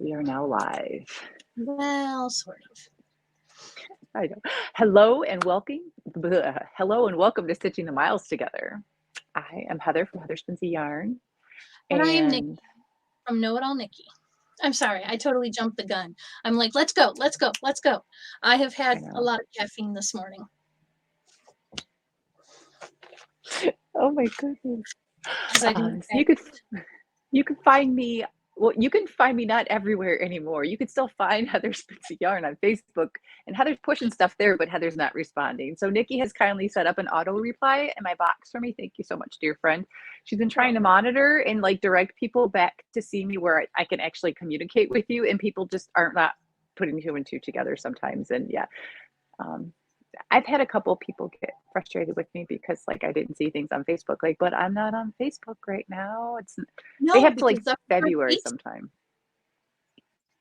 We are now live. Well, sort of. I know. Hello and welcome to Stitching the Miles Together. I am Heather from Heather Spins Yarn, And I am Nikki and from Know It All Nikki. I'm sorry, I totally jumped the gun. I'm like, let's go, let's go, let's go. I have I had a know. lot of caffeine this morning. Oh my goodness. Because I didn't So you could find me. Well, you can find me not everywhere anymore. You can still find Heather Spins Yarn on Facebook, and Heather's pushing stuff there, but Heather's not responding. So Nikki has kindly set up an auto reply in my box for me. Thank you so much, dear friend. She's been trying to monitor and like direct people back to see me where I can actually communicate with you, and people just aren't not putting two and two together sometimes. And yeah, um, I've had a couple people get frustrated with me because like I didn't see things on Facebook, like, but I'm not on Facebook right now. They No, have to like because that's our February face. sometime.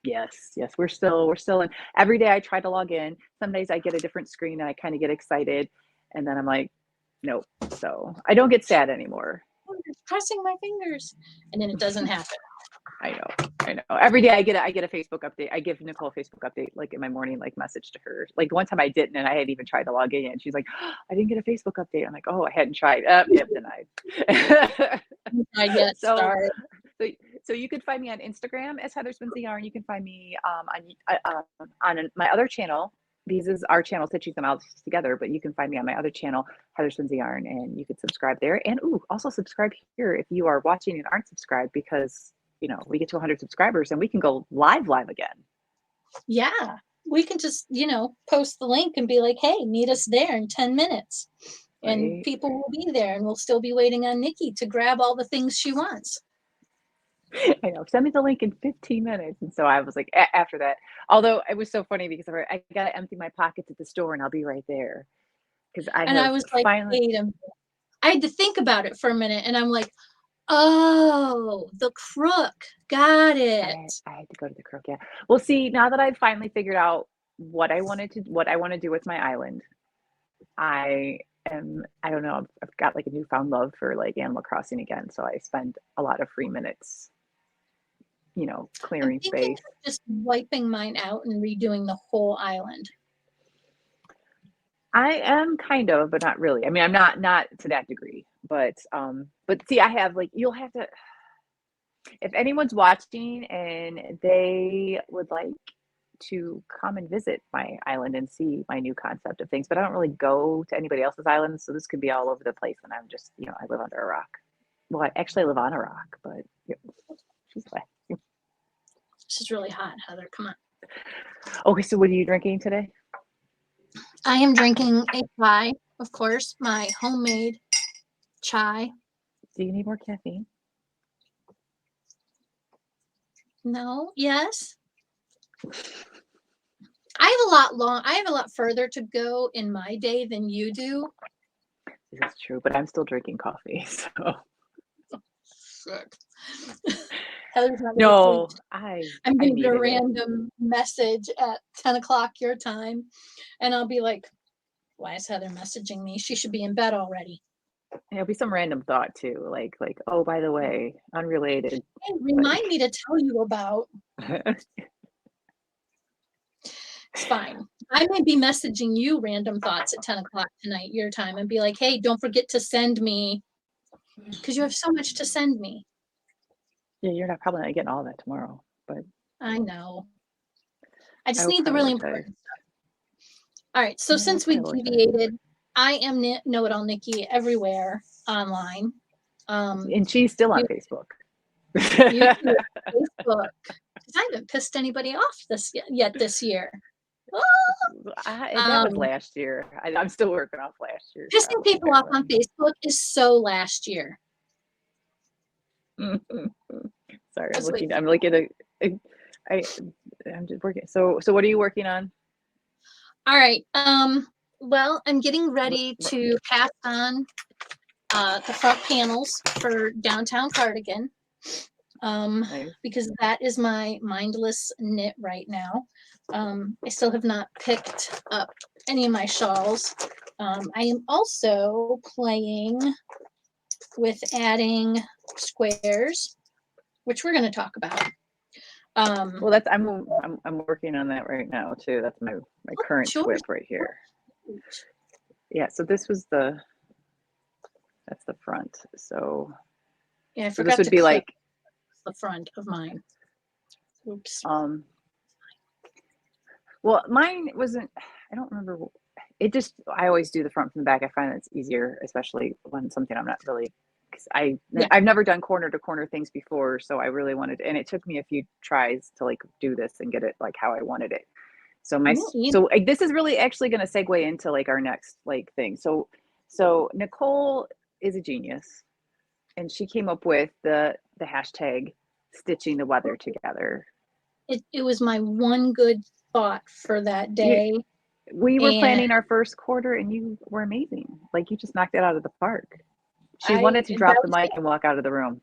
Yes, we're still in. Every day I try to log in. Some days I get a different screen and I kind of get excited, and then I'm like, nope. So I don't get sad anymore. Crossing my fingers, and then it doesn't happen. I know. Every day I get a Facebook update. I give Nicole a Facebook update like in my morning like message to her. Like one time I didn't, and I had even tried to log in, and she's like, oh, I didn't get a Facebook update. I'm like, oh, I hadn't tried. Yep, denied. I get so started. so so you can find me on Instagram as Heather Spins the Yarn. You can find me on my other channel. These is our channel, Stitching Them Out Together, but you can find me on my other channel, Heather Spins the Yarn, and you can subscribe there. And also subscribe here if you are watching and aren't subscribed, because we get to 100 subscribers and we can go live again. Yeah, we can just, post the link and be like, hey, meet us there in 10 minutes. And Right? people will be there, and we'll still be waiting on Nikki to grab all the things she wants. I know. Send me the link in 15 minutes. And so I was like, after that, although it was so funny because I got to empty my pockets at the store and I'll be right there. Because I And I have was like, finally, wait a minute. I had to think about it for a minute, and I'm like, oh, the crook. Got it. I had to go to the crook. Yeah. Well, see, now that I've finally figured out what I want to do with my island, I don't know, I've got like a newfound love for like Animal Crossing again. So I spend a lot of free minutes, I'm clearing thinking space. of just wiping mine out and redoing the whole island. I am kind of, but not really. I mean, I'm not to that degree, but see, I have like you'll have to if anyone's watching and they would like to come and visit my island and see my new concept of things, but I don't really go to anybody else's island, so this could be all over the place, and I'm just, I live under a rock. Well, I actually live on a rock, but yeah, she's like, This is really hot, Heather. Come on. okay, so what are you drinking today? I am drinking a chai, of course, my homemade chai. Do you need more caffeine? No, yes. I have a lot further to go in my day than you do. This is true, but I'm still drinking coffee, so. Shit. Heather's not gonna sleep. No, I'm I gonna get a needed it. random message at 10 o'clock your time, and I'll be like, why is Heather messaging me? She should be in bed already. It'll be some random thought too, like, oh, by the way, unrelated, Hey, but remind me to tell you about. It's fine. I may be messaging you random thoughts at 10 o'clock tonight, your time, and be like, hey, don't forget to send me, because you have so much to send me. yeah, you're not probably not getting all that tomorrow, but I know. I I just will need the really prioritize. important stuff. All right. So Yeah, I will since we prioritize. deviated, I am Know It All Nikki everywhere online. And she's still on Facebook. YouTube, Facebook. Because I haven't pissed anybody off yet this year. Oh! That was last year. I'm still working off last year stuff, Pissing people off on apparently. Facebook is so last year. Sorry, Just wait. I'm looking at I'm just working. So what are you working on? All right. Well, I'm getting ready to pass on the front panels for Downtown Cardigan. Nice. Because that is my mindless knit right now. I still have not picked up any of my shawls. I am also playing with adding squares, which we're going to talk about. Well, that's I'm working on that right now too. That's my current Sure. WIP right here. Yeah, so this was that's the front. So Yeah, I so this forgot would to be clip like the front of mine. Oops. well, mine wasn't, I don't remember. It just, I always do the front from the back. I find it's easier, especially when something I'm not really, because Yeah. I've never done corner to corner things before. So I really wanted, and it took me a few tries to like do this and get it like how I wanted it. So this is really actually going to segue into like our next like thing. So Nichole is a genius, and she came up with the hashtag stitching the weather together. It was my one good thought for that day. We were And planning our first quarter and you were amazing. Like you just knocked it out of the park. She wanted to that drop the was mic it. and walk out of the room.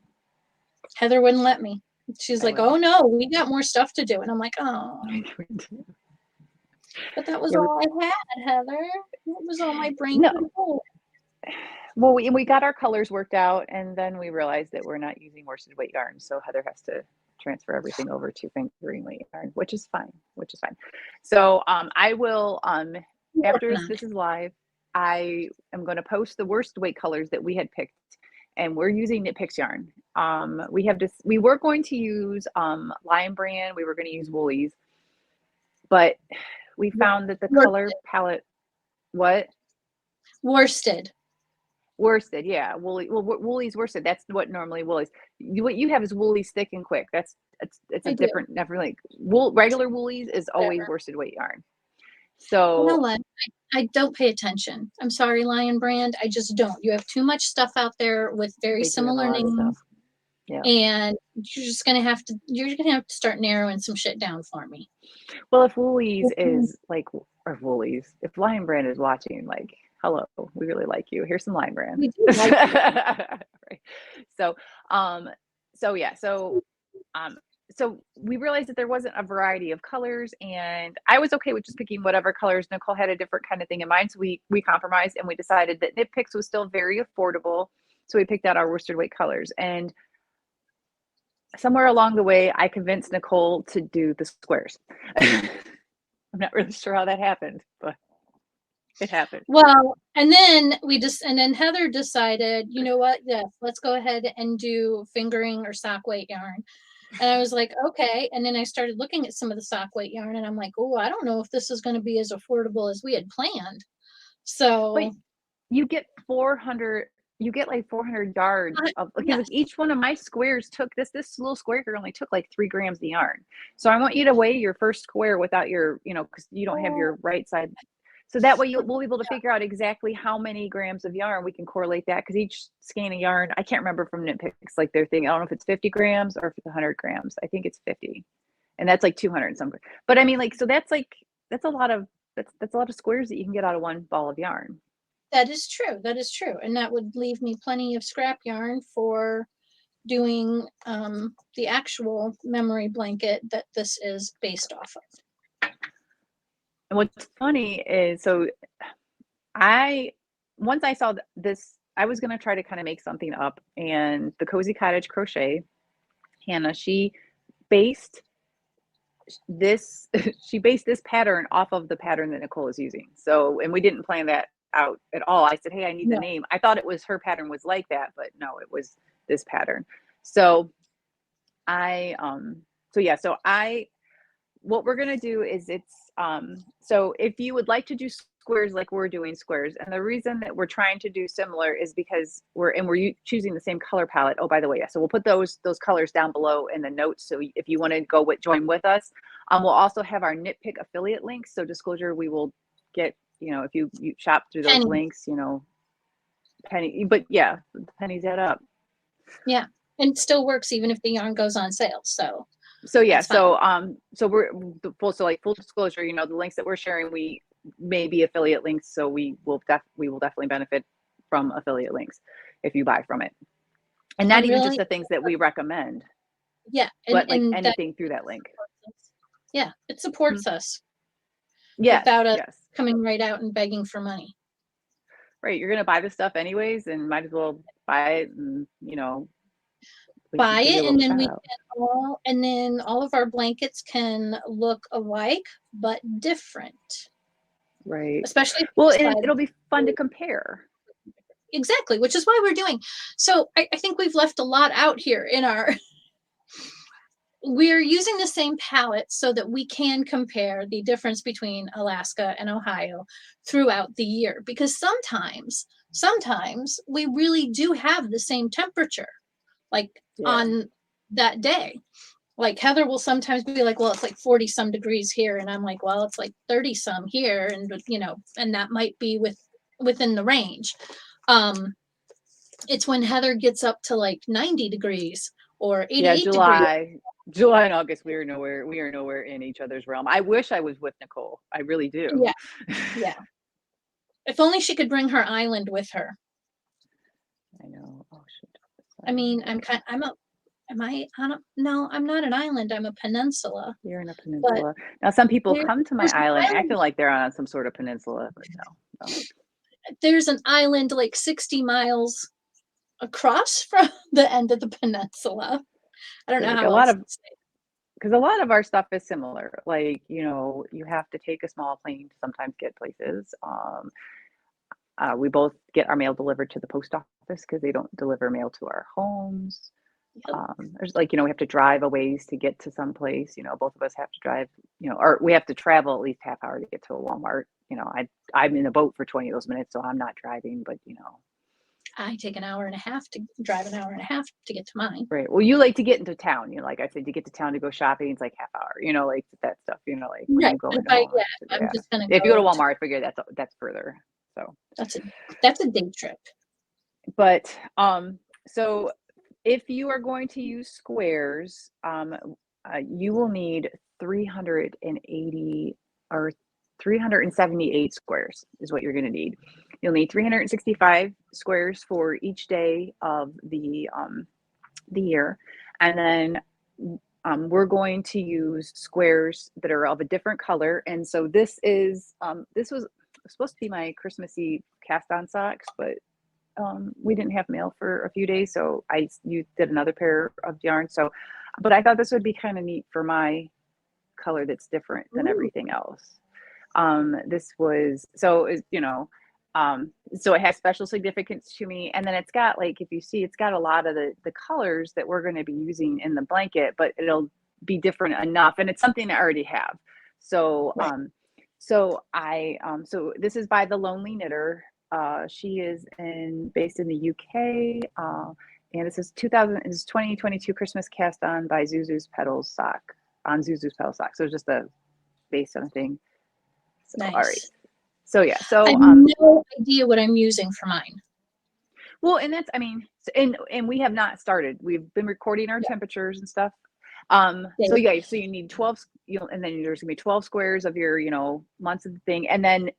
Heather wouldn't let me. She's I like, wouldn't. "Oh no, we got more stuff to do." And I'm like, "Oh." But that was Yeah, all I had, Heather. That was all my brain no. could hold. Well, we got our colors worked out, and then we realized that we're not using worsted weight yarn, so Heather has to transfer everything over to fingering weight yarn, which is fine. So I will after this is live, I am going to post the worsted weight colors that we had picked, and we're using Knit Picks yarn. We were going to use Lion Brand, we were going to use Woolies, but we found that the color palette, what? Worsted. Worsted, yeah. Woolies worsted. That's what normally Woolies. What you have is Woolies thick and quick. It's a I do. different, never like regular Woolies is always worsted weight yarn. You know So what? I don't pay attention. I'm sorry, Lion Brand. I just don't. You have too much stuff out there with very they do have a similar lot of stuff. names, Yeah. and you're gonna have to start narrowing some shit down for me. Well, if Woolies is like, or Woolies, if Lion Brand is watching, like, hello, we really like you. Here's some Lion Brand. We do like Right. So, so yeah, so we realized that there wasn't a variety of colors, and I was okay with just picking whatever colors. Nichole had a different kind of thing in mind, so we compromised and we decided that Knit Picks was still very affordable, so we picked out our worsted weight colors. And somewhere along the way, I convinced Nichole to do the squares. I'm not really sure how that happened, but it happened. Well, and then Heather decided, you know what? Yes, let's go ahead and do fingering or sock weight yarn. And I was like, okay. And then I started looking at some of the sock weight yarn, and I'm like, oh, I don't know if this is going to be as affordable as we had planned. But So you get 400, you get like 400 yards of, because yes, like each one of my squares took this little square here only took like 3 grams of yarn. So I want you to weigh your first square without your, because you don't have your right side. So that way we'll be able to figure out exactly how many grams of yarn we can correlate that, because each skein of yarn, I can't remember from Knit Picks, like their thing, I don't know if it's 50 grams or if it's 100 grams. I think it's 50, and that's like 200 and something. But I mean, like, so that's like, that's a lot of, that's a lot of squares that you can get out of one ball of yarn. that is true. That is true. And that would leave me plenty of scrap yarn for doing the actual memory blanket that this is based off of. And what's funny is, so once I saw this, I was going to try to kind of make something up, and the Cozy Cottage Crochet, Hannah, based this she based this pattern off of the pattern that Nichole is using. So, and we didn't plan that out at all. I said, hey, I need the name. I thought it was her pattern was like that, but no, it was this pattern. So what we're going to do is so if you would like to do squares like we're doing squares, and the reason that we're trying to do similar is because we're choosing the same color palette. Oh, by the way, yeah, so we'll put those colors down below in the notes, so if you want to join with us, we'll also have our Knit Pick affiliate links. So disclosure, we will get, if you shop through those links, penny, but yeah, the pennies add up. Yeah, and it still works even if the yarn goes on sale. So yeah, so full disclosure, the links that we're sharing, we may be affiliate links, so we will definitely benefit from affiliate links if you buy from it, and not even just the things that we recommend. Yeah, but like anything through that link. Yeah, it supports us. Yes, without us coming right out and begging for money. Right, you're gonna buy the stuff anyways, and might as well buy it and We can buy give you a it, little and then shout we out. can all of our blankets can look alike but different, Right. especially if Well, you and decide it'll be fun to compare. exactly, which is why we're doing. So I think we've left a lot out here in our. We're using the same palette so that we can compare the difference between Alaska and Ohio throughout the year, because sometimes we really do have the same temperature, like Yeah. on that day. Like Heather will sometimes be like, well, it's like 40 some degrees here. And I'm like, well, it's like 30 some here. And, and that might be within the range. It's when Heather gets up to like 90 degrees or Yeah, 88 degrees. July and August, we are nowhere in each other's realm. I wish I was with Nichole. I really do. Yeah. Yeah. If only she could bring her island with her. I know. Oh shoot. I mean, Sorry. am I on a, no, I'm not an island. I'm a peninsula, You're in a but peninsula. Now some people there, come to my there's an island island, acting like they're on some sort of peninsula, but no. there's an island like 60 miles across from the end of the peninsula. I don't So know like how else to say it. because a lot of our stuff is similar. Like, you have to take a small plane to sometimes get places. We both get our mail delivered to the post office because they don't deliver mail to our homes. Yep. There's like, we have to drive a ways to get to some place. Both of us have to drive, or we have to travel at least half hour to get to a Walmart. I'm in a boat for 20 of those minutes, so I'm not driving, but I take an hour and a half to drive an hour and a half to get to mine. right. Well, you like to get into town, like I said, to get to town to go shopping, it's like half hour, like that stuff, like when Right. you go If into I, yeah, Walmart. So, I'm yeah. just gonna If you go to go to, Walmart, I figure that's further. So, that's a that's a day trip. but so if you are going to use squares, you will need 380 or 378 squares is what you're going to need. You'll need 365 squares for each day of the year, and then we're going to use squares that are of a different color. And so this was supposed to be my Christmassy cast-on socks, but we didn't have mail for a few days, so you did another pair of yarn. So, but I thought this would be kind of neat for my color that's different than Ooh, everything else. This was so it has special significance to me. And then it's got, like, if you see, it's got a lot of the colors that we're going to be using in the blanket, but it'll be different enough, and it's something I already have. So right. so this is by the Lonely Knitter. She is based in the UK. And this is 2022 Christmas cast on by Zuzu's Petals sock on Zuzu's Pedal sock. So it's just a based on a thing. So all right. Nice. So yeah. I So have no idea what I'm using for mine. well, and that's, I mean, and we have not started. We've been recording our Yeah. temperatures and stuff. Yeah. So yeah, so you need 12, and then there's gonna be 12 squares of your, months of the thing. And then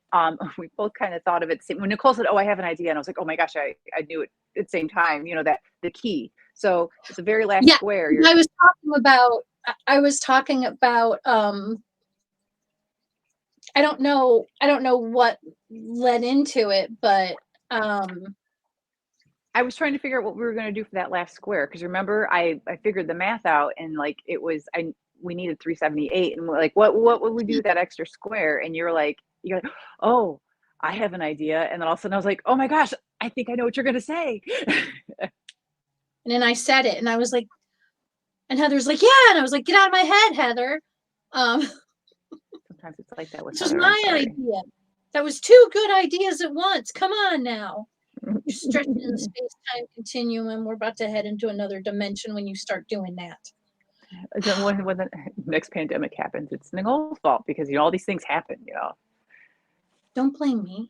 we both kind of thought of it when Nichole said, "Oh, I have an idea," and I was like, "Oh my gosh, I knew it at the same time." That the key. So at the very last Yeah. square, I was talking about I don't know what led into it, but I was trying to figure out what we were gonna do for that last square, because remember, I figured the math out, and like it was we needed 378, and we're like, what would we do with that extra square? And you're like, oh, I have an idea. And then all of a sudden I was like, oh my gosh, I think I know what you're gonna say. and then I said it and I was like, and Heather's like, yeah, and I was like, get out of my head, Heather. Um Sometimes it's like that with this was Heather. I'm my sorry. idea. That was two good ideas at once. Come on now. You're stretching the space-time continuum. We're about to head into another dimension when you start doing that. When the next pandemic happens, it's Nicole's fault, because all these things happen. Don't blame me.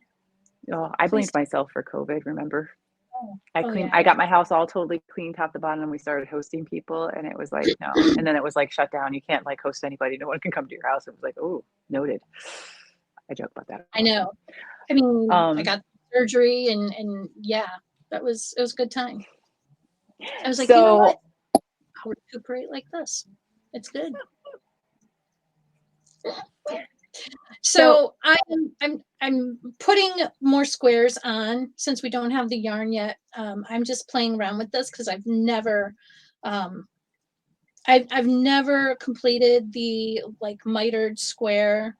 I Please. blamed myself for COVID. Remember? Oh yeah, I got my house all totally clean top to bottom, and we started hosting people, and it was like, no. And then it was like shut down. You can't like host anybody. No one can come to your house. It was like, oh, noted. I joke about that. I know. I mean, I Um, got surgery and yeah, it was a good time. I was like, you know what? so I'll recuperate like this. It's good. so So I'm putting more squares on since we don't have the yarn yet. I'm just playing around with this because I've never I've never completed the like mitered square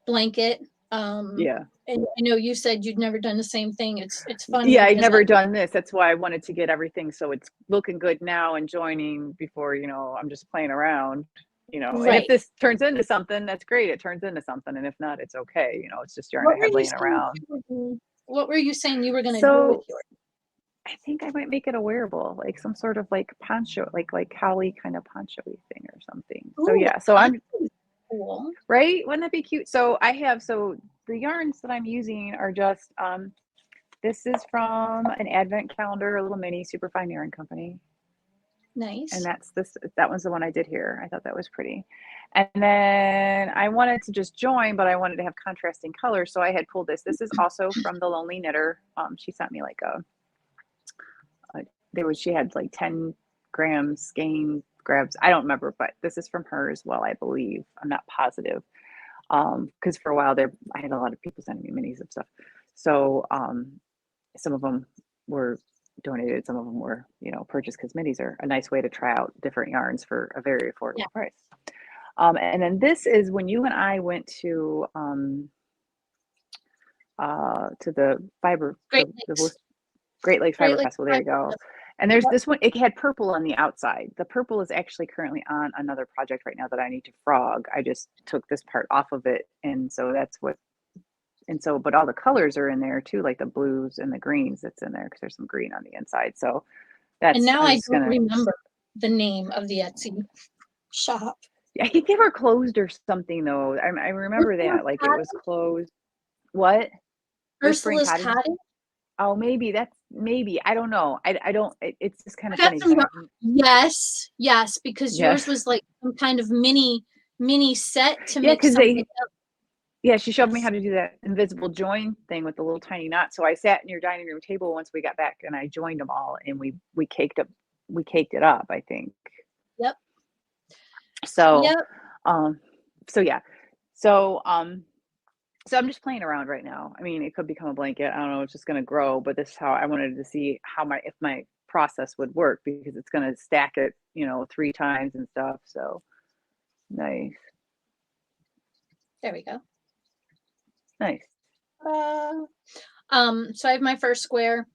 blanket. Yeah. And I know you said you'd never done the same thing. It's funny Yeah, I'd because never done this. That's why I wanted to get everything so it's looking good now and joining before, I'm just playing around, and if right. this turns into something, that's great. It turns into something. And if not, it's okay. It's just yarn What I were have you laying saying around. what were you saying you were gonna do with So yours? I think I might make it a wearable, like some sort of like poncho, like Holly kind of poncho-y thing or something. So Ooh, yeah, a so I'm poncho is cool. right. Wouldn't that be cute? So the yarns that I'm using are just this is from an advent calendar, a little mini superfine yarn company. And Nice. that was the one I did here. I thought that was pretty. And then I wanted to just join, but I wanted to have contrasting colors. So I had pulled this. This is also from the Lonely Knitter. She sent me like she had like 10 grams skein grabs. I don't remember, but this is from her as well, I believe. I'm not positive. Because for a while there, I had a lot of people sending me minis of stuff. So some of them were donated, some of them were, purchased because minis are a nice way to try out different yarns for a very Yeah. affordable price. And then this is when you and I went to the Great Lakes. Great Lakes Great Fiber Lakes Festival. There you Fiber go. Fest. And there's Yep. this one, it had purple on the outside. The purple is actually currently on another project right now that I need to frog. I just took this part off of it. But all the colors are in there too, like the blues and the greens that's in there because there's some green on the inside. So And now I'm I just don't gonna, remember the name of the Etsy shop. I think they were closed or something though. I remember Ursula's that, like it was Cottage? closed. What? Whispering Ursula's Cottage? Cottage? Oh, maybe. I don't know. I don't, it's just kind I of got funny some because yes, yes, because yeah. yours was like some kind of mini set to Yeah, make because something else. yeah, she showed me how to do that invisible join thing with the little tiny knot. So I sat in your dining room table once we got back and I joined them all and we caked it up, I think. Yep, So, yep. um, so yeah. So, so I'm just playing around right now. I mean, it could become a blanket. I don't know. It's just going to grow, but this is how I wanted to see if my process would work because it's going to stack it, 3 times and stuff. So nice, There we go. nice. Uh, so I have my first square,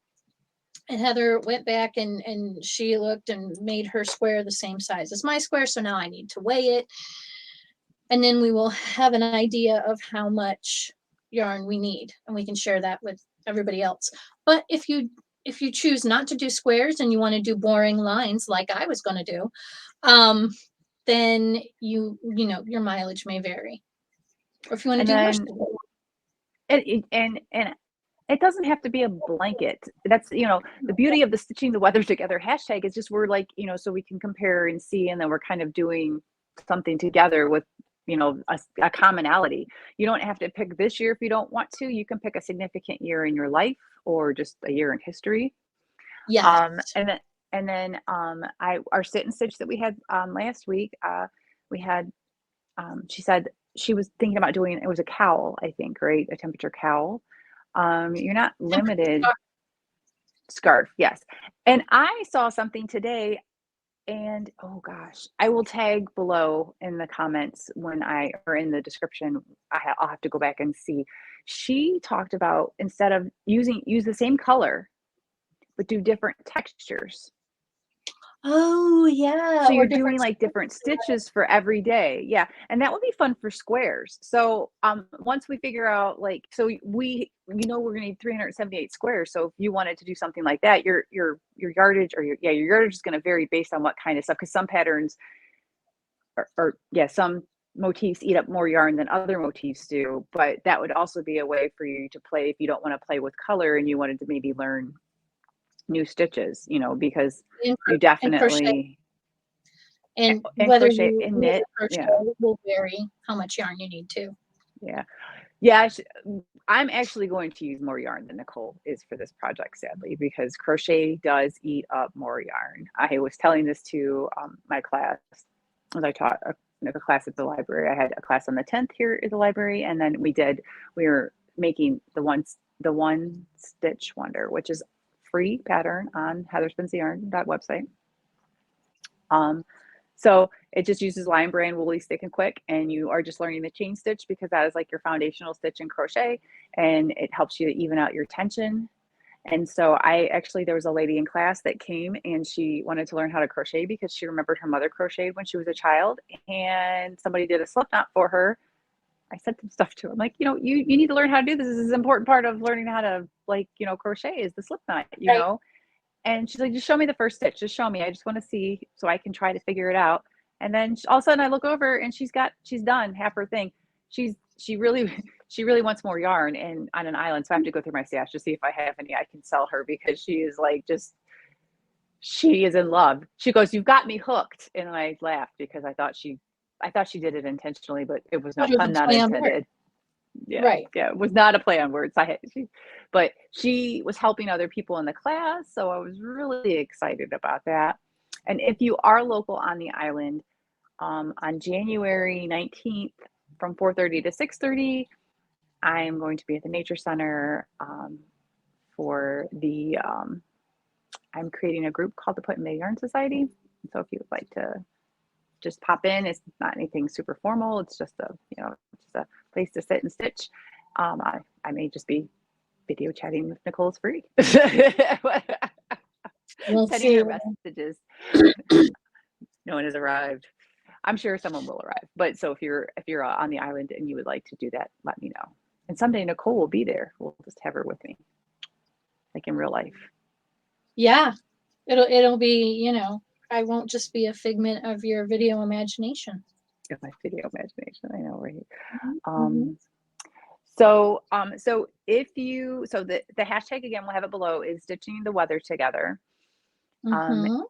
and Heather went back and she looked and made her square the same size as my square. So now I need to weigh it, and then we will have an idea of how much yarn we need, and we can share that with everybody else. But if you choose not to do squares and you want to do boring lines like I was going to do, then your mileage may vary. Or if you want to And do then worsted. and it doesn't have to be a blanket. That's, the beauty of the stitching the weather together hashtag is just we're like, so we can compare and see, and then we're kind of doing something together with, a commonality. You don't have to pick this year if you don't want to. You can pick a significant year in your life or just a year in history. Yes. Our sit and stitch that we had last week, we had she said she was thinking about doing, it was a cowl, I think, right? A temperature cowl. You're not limited. Scarf, yes. And I saw something today, and oh gosh, I will tag below in the comments or in the description. I'll have to go back and see. She talked about instead of use the same color, but do different textures. Oh yeah, So or you're doing different like different stitches for every day. Yeah. And that would be fun for squares. So once we figure out we're gonna need 378 squares. So if you wanted to do something like that, your yardage your yardage is gonna vary based on what kind of stuff, because some patterns some motifs eat up more yarn than other motifs do. But that would also be a way for you to play if you don't want to play with color and you wanted to maybe learn new stitches, because you and crochet. definitely And and whether crochet you and knit knit. or Yeah. crochet will vary how much yarn you need too. Yeah. Yeah. I'm actually going to use more yarn than Nichole is for this project, sadly, because crochet does eat up more yarn. I was telling this to my class as I taught a class at the library. I had a class on the 10th here at the library. And then we were making the one stitch wonder, which is free pattern on heatherspinsyarn.website. So it just uses Lion Brand Woolly Stick and Quick, and you are just learning the chain stitch because that is like your foundational stitch in crochet, and it helps you to even out your tension. And so there was a lady in class that came and she wanted to learn how to crochet because she remembered her mother crocheted when she was a child, and somebody did a slip knot for her. I sent some stuff to her. I'm like, you need to learn how to do this. This is an important part of learning how to crochet is the slip knot, Right. And she's like, just show me the first stitch. Just show me. I just want to see so I can try to figure it out. And then all of a sudden I look over and she's done half her thing. She really she really wants more yarn and on an island. So I have to go through my stash to see if I have any I can sell her because she is like she is in love. She goes, "You've got me hooked." And I laughed because I thought she did it intentionally, but it was no What are pun the not play on words? intended. Yeah, Right. yeah, it was not a play on words. But she was helping other people in the class, so I was really excited about that. And if you are local on the island, on January 19th from 4:30 to 6:30, I am going to be at the Nature Center for the. I'm creating a group called the Put in the Yarn Society. So if you would like to just pop in. It's not anything super formal. It's just just a place to sit and stitch. I may just be video chatting with Nichole's free. We'll Sending see. her messages. No one has arrived. I'm sure someone will arrive. But so if you're on the island and you would like to do that, let me know. And someday Nichole will be there. We'll just have her with me, like in real life. Yeah. It'll be, I won't just be a figment of your video imagination. Of my video imagination, I know, right? Mm-hmm. So the hashtag again, we'll have it below, is stitching the weather together. Mm-hmm.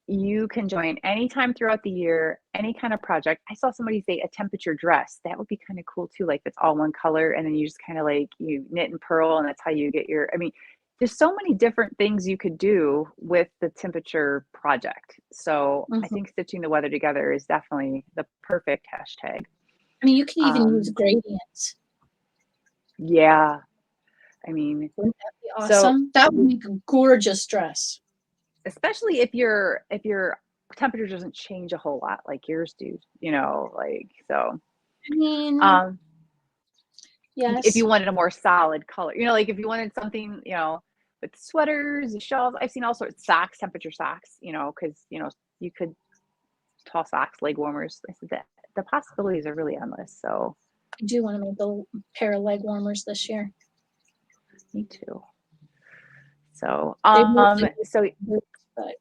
You can join anytime throughout the year, any kind of project. I saw somebody say a temperature dress. That would be kind of cool too. Like it's all one color, and then you just kind of like you knit and purl, and that's how you get your. I mean, there's so many different things you could do with the temperature project. So I Mm-hmm. think stitching the weather together is definitely the perfect hashtag. I mean, you can even use Um, gradients. yeah, I mean, Wouldn't that be so awesome? That would make a gorgeous dress. especially if your temperature doesn't change a whole lot like yours do, like so. I mean, Um, if yes. you wanted a more solid color, like if you wanted something, with sweaters, shawls, I've seen all sorts of socks, temperature socks, because you could tall socks, leg warmers. I said that the possibilities are really endless. So I do want to make a pair of leg warmers this year. me too. So They would, so but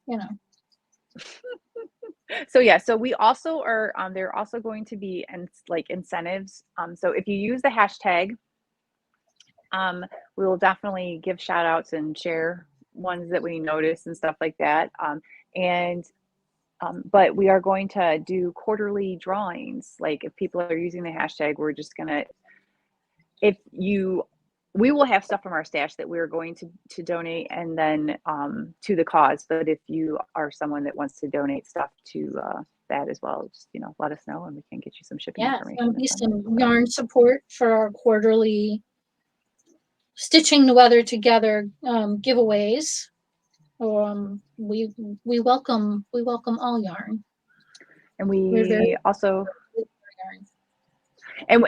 yeah, so we also are there are also going to be like incentives. So if you use the hashtag, we will definitely give shout outs and share ones that we notice and stuff like that. And but we are going to do quarterly drawings. Like if people are using the hashtag, we're just gonna if you we will have stuff from our stash that we're going to donate and then to the cause. But if you are someone that wants to donate stuff to that as well, just let us know and we can get you some shipping yeah, information. so be some yarn support for our quarterly stitching the weather together giveaways. We welcome all yarn. And We're very we also yarn.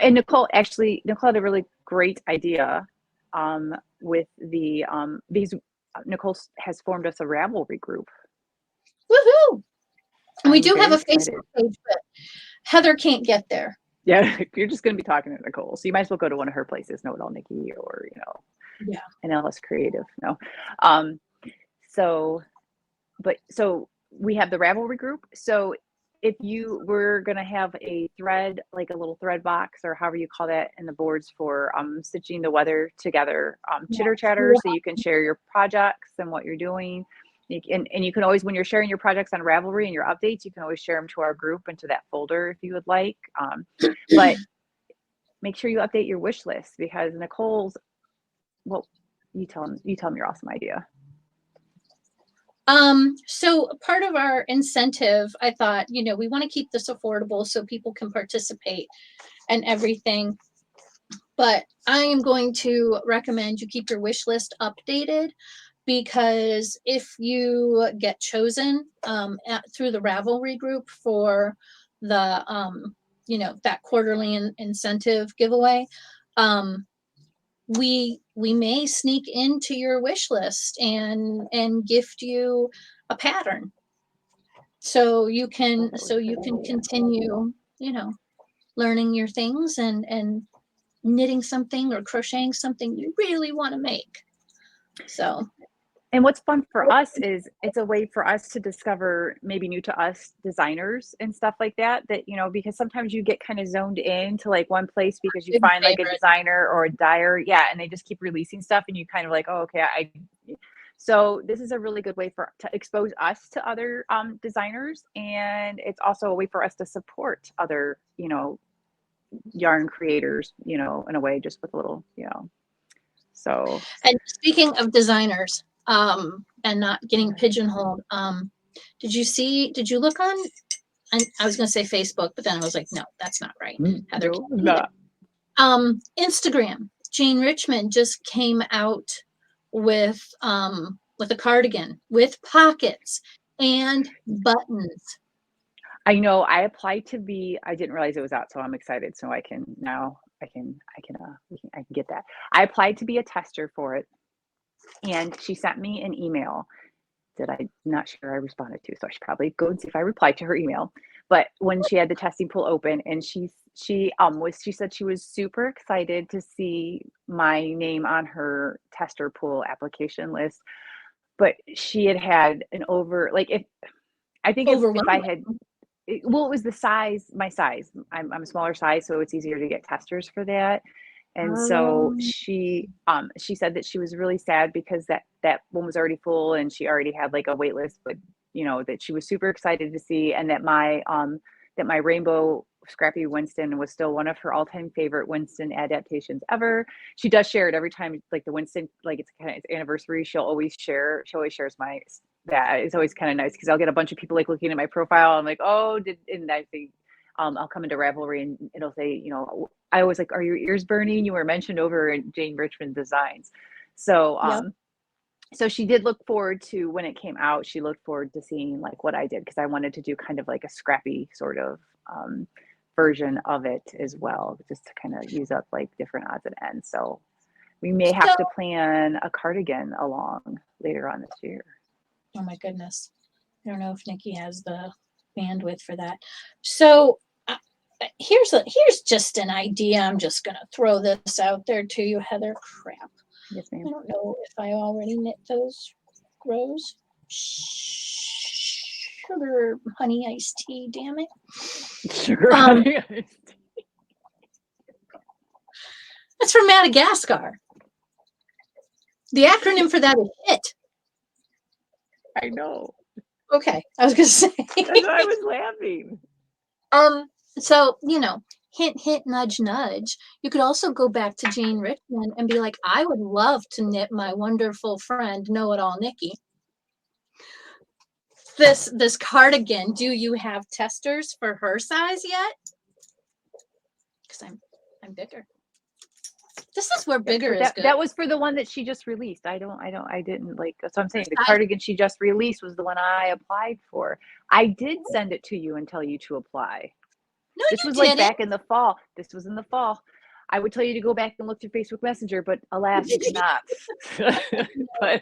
and Nichole had a really great idea with the because Nichole has formed us a Ravelry group. Woohoo! And we I'm do have very a excited. Facebook page, but Heather can't get there. Yeah, you're just going to be talking to Nichole, so you might as well go to one of her places, Know It All Nikki, or Yeah. an LS Creative. No, so we have the Ravelry group. So if you were going to have a thread, like a little thread box or however you call that in the boards for stitching the weather together, chitter chatter, so you can share your projects and what you're doing. And you can always, when you're sharing your projects on Ravelry and your updates, you can always share them to our group into that folder if you would like. But make sure you update your wish list because Nichole's, well, you tell them your awesome idea. So part of our incentive, I thought, we want to keep this affordable so people can participate and everything. But I am going to recommend you keep your wish list updated because if you get chosen through the Ravelry group for the that quarterly incentive giveaway, we may sneak into your wish list and gift you a pattern, so you can continue learning your things and knitting something or crocheting something you really want to make. So, and what's fun for us is it's a way for us to discover maybe new to us designers and stuff like that, because sometimes you get kind of zoned into like one place because you big find like a favorite. designer or a dyer, yeah, and they just keep releasing stuff and you kind of like, oh, okay, so this is a really good way to expose us to other designers, and it's also a way for us to support other, yarn creators, in a way, just with a little, so. And speaking of designers, and not getting pigeonholed, did you look on, I was going to say Facebook, but then I was like, no, that's not right. Heather, No, not. Instagram. Jane Richmond just came out with a cardigan with pockets and buttons. I know. I didn't realize it was out, so I'm excited. So I can get that. I applied to be a tester for it, and she sent me an email that I'm not sure I responded to. So I should probably go and see if I replied to her email. But when she had the testing pool open, and she said she was super excited to see my name on her tester pool application list. But she had an over, like, if I had, well, it was the size, my size. I'm a smaller size, so it's easier to get testers for that. And so she said that she was really sad because that one was already full and she already had like a wait list, but that she was super excited to see, and that my rainbow Scrappy Winston was still one of her all-time favorite Winston adaptations ever. She does share it every time, like the Winston, like it's kind of its anniversary. She always shares that. It's always kind of nice because I'll get a bunch of people like looking at my profile. I'm like, oh, and I think I'll come into Ravelry and it'll say, I always like, are your ears burning? You were mentioned over in Jane Richmond Designs. So Yep. so she did look forward to, when it came out, she looked forward to seeing like what I did, because I wanted to do kind of like a scrappy sort of version of it as well, just to kind of use up like different odds and ends. So we may have to plan a cardigan along later on this year. Oh my goodness. I don't know if Nikki has the bandwidth for that. So here's just an idea. I'm just going to throw this out there to you, Heather. Crap. Yes, ma'am. I don't know if I already knit those rows. Sugar honey iced tea, damn it. Sugar honey iced tea. That's from Madagascar. The acronym for that is HIT. I know. Okay, I was going to say. That's why I was laughing. So, hint, hint, nudge, nudge. You could also go back to Jane Richmond and be like, I would love to knit my wonderful friend, Know-It-All Nikki, this cardigan. Do you have testers for her size yet? Because I'm bigger. This is where bigger is good. That was for the one that she just released. I didn't like, that's what I'm saying. The cardigan she just released was the one I applied for. I did send it to you and tell you to apply. No, this you was didn't. Like back in the fall. This was in the fall. I would tell you to go back and look through Facebook Messenger, but alas, you did not. But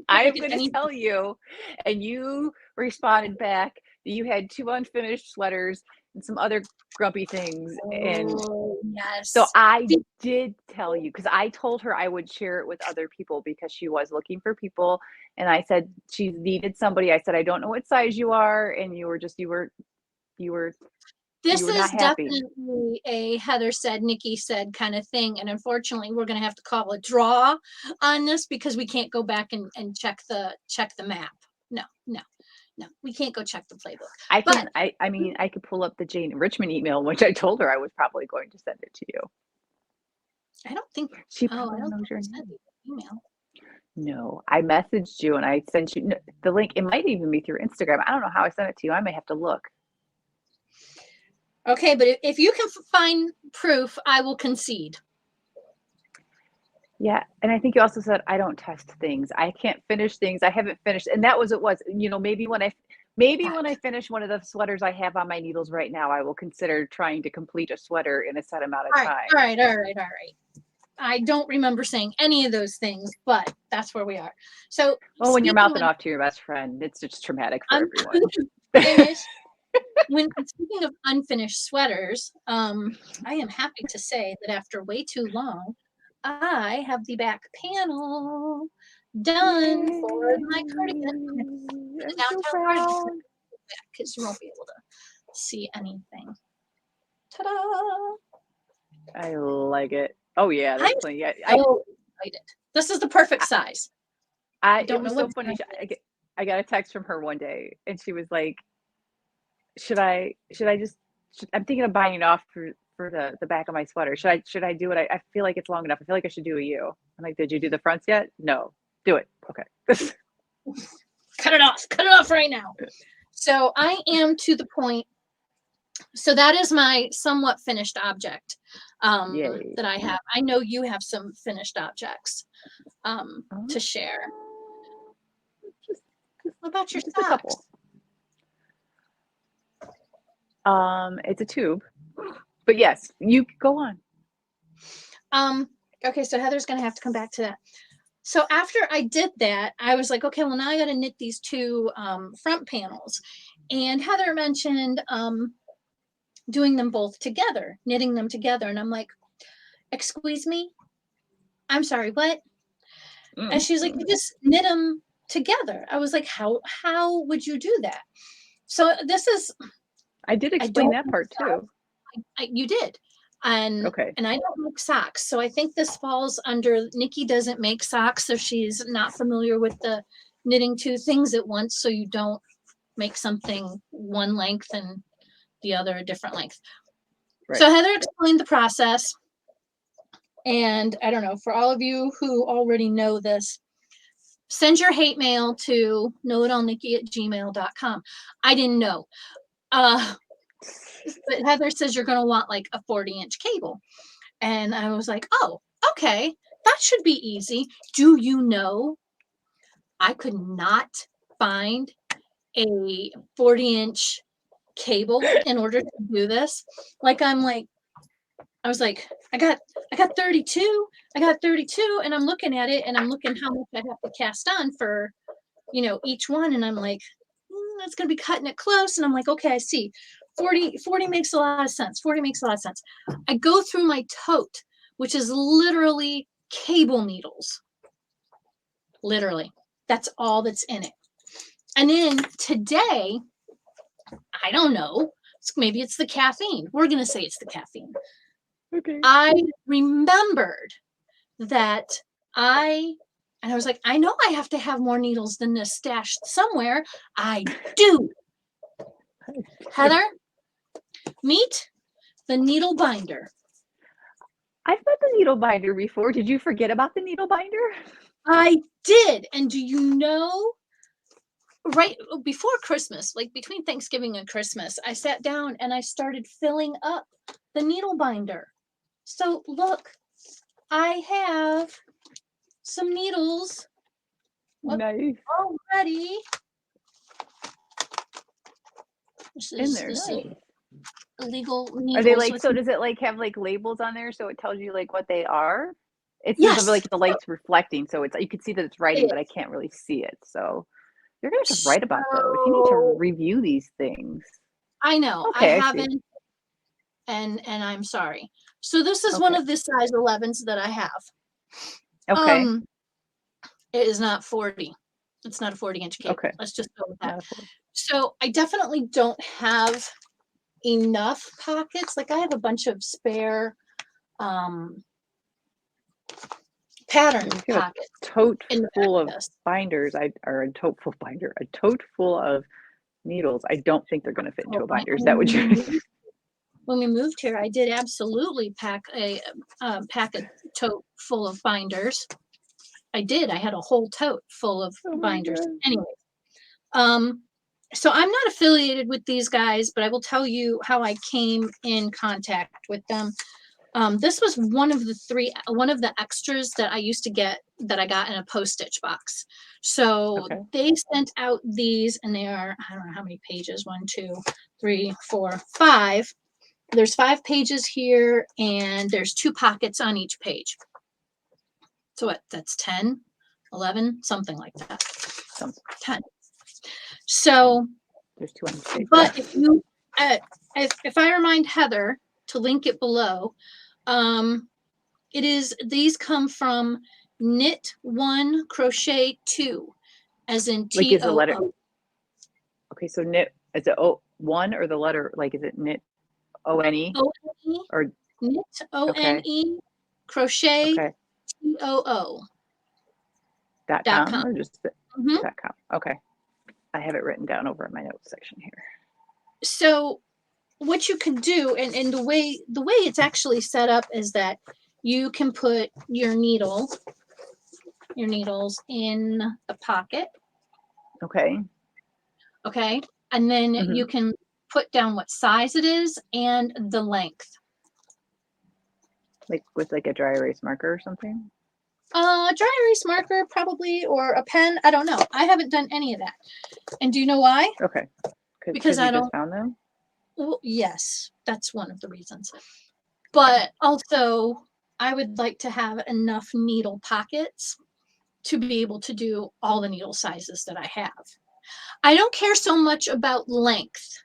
I'm going to tell you, and you responded back that you had 2 unfinished sweaters and some other grumpy things. And yes. So I did tell you, because I told her I would share it with other people because she was looking for people. And I said she needed somebody. I said, I don't know what size you are. And you were This is definitely a Heather said, Nikki said kind of thing. And unfortunately, we're going to have to call a draw on this because we can't go back and check the map. No, we can't go check the playbook. I could pull up the Jane Richmond email, which I told her I was probably going to send it to you. I don't think she probably knows your email. No, I messaged you and I sent you the link. It might even be through Instagram. I don't know how I sent it to you. I may have to look. Okay, but if you can find proof, I will concede. Yeah, and I think you also said, "I don't test things. I can't finish things. I haven't finished," and that was it was, you know, maybe when I Heck. finish one of the sweaters I have on my needles right now, I will consider trying to complete a sweater in a set amount of All right, time. all right, all right, all right. I don't remember saying any of those things, but that's where we are. So Well, when you're speaking mouthing of off to your best friend, it's just traumatic for everyone. unfinished, when speaking of unfinished sweaters, I am happy to say that after way too long, I have the back panel done Yay! for my cardigan. I'm gonna put the I'm so downtown cardigan proud. back because you won't be able to see anything. Ta-da! I like it. Oh, yeah, I'm that's plenty. Yeah, so excited. This is the perfect I size. I it don't know was what so funny. size it is. I got a text from her one day, and she was like, should I just I'm thinking of buying it off for the back of my sweater. Should I do it? I feel like it's long enough. I feel like I should do a U." I'm like, "Did you do the fronts yet?" "No." "Do it." "Okay." Cut it off. Cut it off right now. So I am to the point. So that is my somewhat finished object Yay. that I have. I know you have some finished objects Uh, to share. just just What about your just a couple. socks? It's a tube. But yes, you go on. Um, okay, so Heather's gonna have to come back to that. So after I did that, I was like, okay, well now I got to knit these two front panels, and Heather mentioned doing them both together, knitting them together, and I'm like, excuse me, I'm sorry, what? And Mm. she's like, you just knit them together. I was like, how would you do that? So this is, I did I explain don't that make part too. socks. You did, and Okay. I don't make socks, so I think this falls under Nikki doesn't make socks, so she's not familiar with the knitting two things at once, so you don't make something one length and the other a different length. Right. So Heather explained the process, and I don't know, for all of you who already know this, send your hate mail to knowitallnikki@gmail.com. I didn't know. Uh, but Heather says you're going to want like a 40-inch cable. And I was like, oh, okay, that should be easy. Do you know I could not find a 40-inch cable in order to do this? Like I'm like, I was like, I got 32. I got 32, and I'm looking at it and I'm looking how much I have to cast on for, each one. And I'm like, that's gonna be cutting it close. And I'm like, okay, I see. 40 makes a lot of sense. 40 makes a lot of sense. I go through my tote, which is literally cable needles. Literally. That's all that's in it. And then today, I don't know. Maybe it's the caffeine. We're gonna say it's the caffeine. Okay. I remembered that and I was like, I know I have to have more needles than this stashed somewhere. I do. Heather, meet the needle binder. I've got the needle binder before. Did you forget about the needle binder? I did. And do you know, right before Christmas, like between Thanksgiving and Christmas, I sat down and I started filling up the needle binder. So look, I have some needles Nice. already. This In is there. this is Nice. illegal Are they needles like, with so does it like have like labels on there so it tells you like what they are? It says yes. like the light's reflecting, so it's you can see that it's It writing, but I is. can't really see it. So you're gonna have to write about those. You need to So review these things. I know I Okay, I see. haven't, and I'm sorry. So this is one Okay. of the size 11s that I have. Okay. Um, it is not 40. It's not a 40-inch cable. Okay. Let's just go with that. Not a four. So I definitely don't have enough pockets. Like I have a bunch of spare um pattern If you have a pockets tote in the back full of of this. binders, or a tote full binder, a tote full of needles, I don't think they're gonna fit into So a binder. Is that what you're when we moved here, I did absolutely pack a tote full of binders. I did. I had a whole tote full of Oh my binders. god. Anyway, um, so I'm not affiliated with these guys, but I will tell you how I came in contact with them. This was one of the extras that I used to get that I got in a post-stitch box. So Okay. they sent out these, and they are, I don't know how many pages, 1, 2, 3, 4, 5. There's 5 pages here, and there's 2 pockets on each page. So what, that's 10, 11, something like that. Sounds 10. So, there's 2 on each page. but if you, if I remind Heather to link it below, these come from knit 1, crochet 2, as in Like, is the letter, TOO. okay, so knit, is it one or the letter, like, is it knit ONE ONE, or, knit okay, ONE, crochet okay, TOO .com .com. or just Mhm. .com? Okay. I have it written down over in my notes section here. So what you can do, and the way it's actually set up is that you can put your needles in the pocket, Okay. okay, and then Hmm. you can put down what size it is and the length. Like with like a dry erase marker or something? Dry erase marker probably, or a pen. I don't know. I haven't done any of that. And do you know why? Okay. Because Because you I just don't. found them? Well, yes, that's one of the reasons. But also, I would like to have enough needle pockets to be able to do all the needle sizes that I have. I don't care so much about length.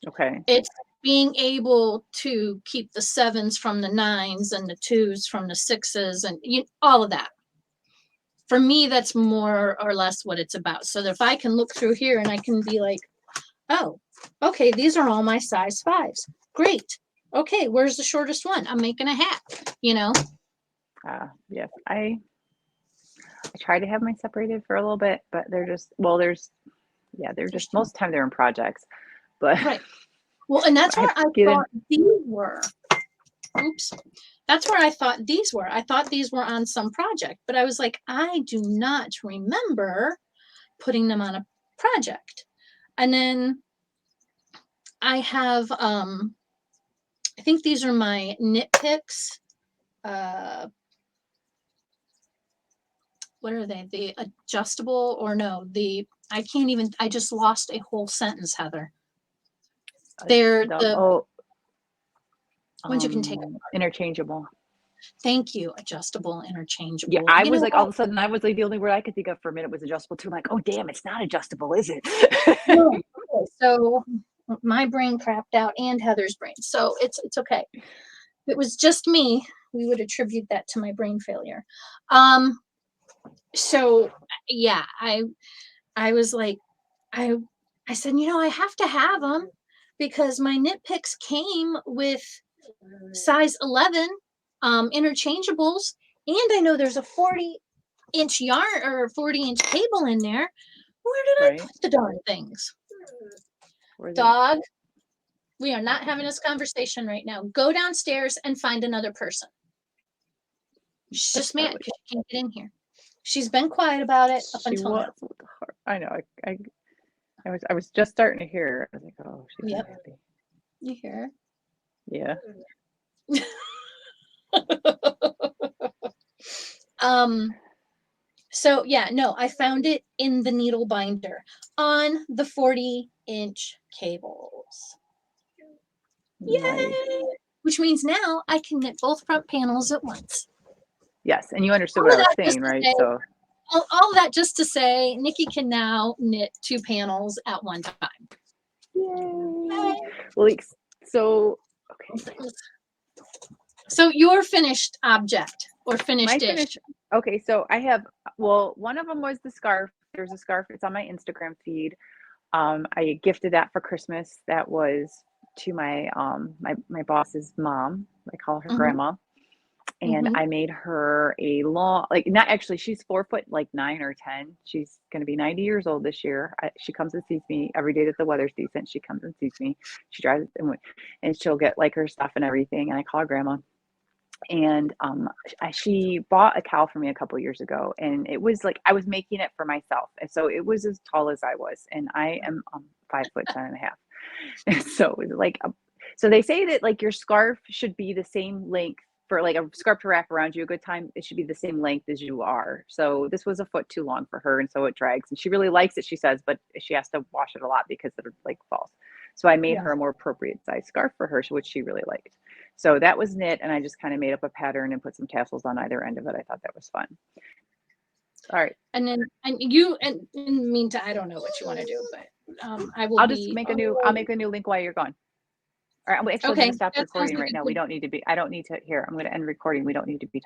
Okay. It's being able to keep the 7s from the 9s and the 2s from the 6s and all of that. For me, that's more or less what it's about. So that if I can look through here and I can be like, oh, okay, these are all my size 5s. Great. Okay, where's the shortest one? I'm making a hat, Yes. I try to have mine separated for a little bit, but they're just, well, they're There's just, two. most of the time they're in projects, but Right. Well, and that's I where have I to get in. thought these were. Oops. That's where I thought these were. I thought these were on some project, but I was like, I do not remember putting them on a project. And then I have, I think these are my knit picks. What are they? The adjustable, or no, I can't even, I just lost a whole sentence, Heather. They're the Oh, ones you can take. interchangeable. Thank you. Adjustable, Yeah, interchangeable. I You was know like, all what? of a sudden, I was like, the only word I could think of for a minute was adjustable too. I'm like, oh, damn, it's not adjustable, is it? No. Okay, so my brain crapped out and Heather's brain. So it's okay. If it was just me, we would attribute that to my brain failure. Um, so yeah, I was like, I I said, I have to have them because my knit picks came with size 11 interchangeables, and I know there's a 40-inch yarn or 40-inch cable in there. Where did I Right? put the darn things? Where's it? Dog, we are not having this conversation right now. Go downstairs and find another person. She's That's just mad probably, because she can't get in here. She's been quiet about it up she until was now. with the heart. I know. I was just starting to hear her. I was like, oh, she's not Yep. happy. You hear Yeah. um so yeah, no, I found it in the needle binder on the 40-inch cables. Nice. Yay! Which means now I can knit both front panels at once. Yes. And you understood All what of I was that just saying, to right? say, So, all of that just to say, Nikki can now knit 2 panels at one time. yay. Well, like, so, okay. So your finished object or My finished-ish. finish. Okay. So I have, well, one of them was the scarf. There's a scarf. It's on my Instagram feed. I gifted that for Christmas. That was to my boss's mom. I call her Mhm, grandma. And mhm. I made her a long, like, not actually, she's 4 foot, like 9 or 10. She's going to be 90 years old this year. She comes and sees me every day that the weather's decent. She comes and sees me. She drives and she'll get like her stuff and everything. And I call her grandma. And she bought a cow for me a couple years ago, and it was like I was making it for myself, and so it was as tall as I was, and I am 5 foot 10 and a half. And so it was like So they say that like your scarf should be the same length for like a scarf to wrap around you a good time. It should be the same length as you are. So this was a foot too long for her, and so it drags. And she really likes it, she says, but she has to wash it a lot because it like falls. So I made Yeah. her a more appropriate size scarf for her, which she really liked. So that was knit, and I just kind of made up a pattern and put some tassels on either end of it. I thought that was fun. All right. And then, and you, and in the meantime, I don't know what you want to do, but I will I'll just be. I'll make a new link while you're gone. All right. I'm actually going Okay, to stop that sounds recording like right a now. good. I don't need to here. I'm going to end recording. We don't need to be talking.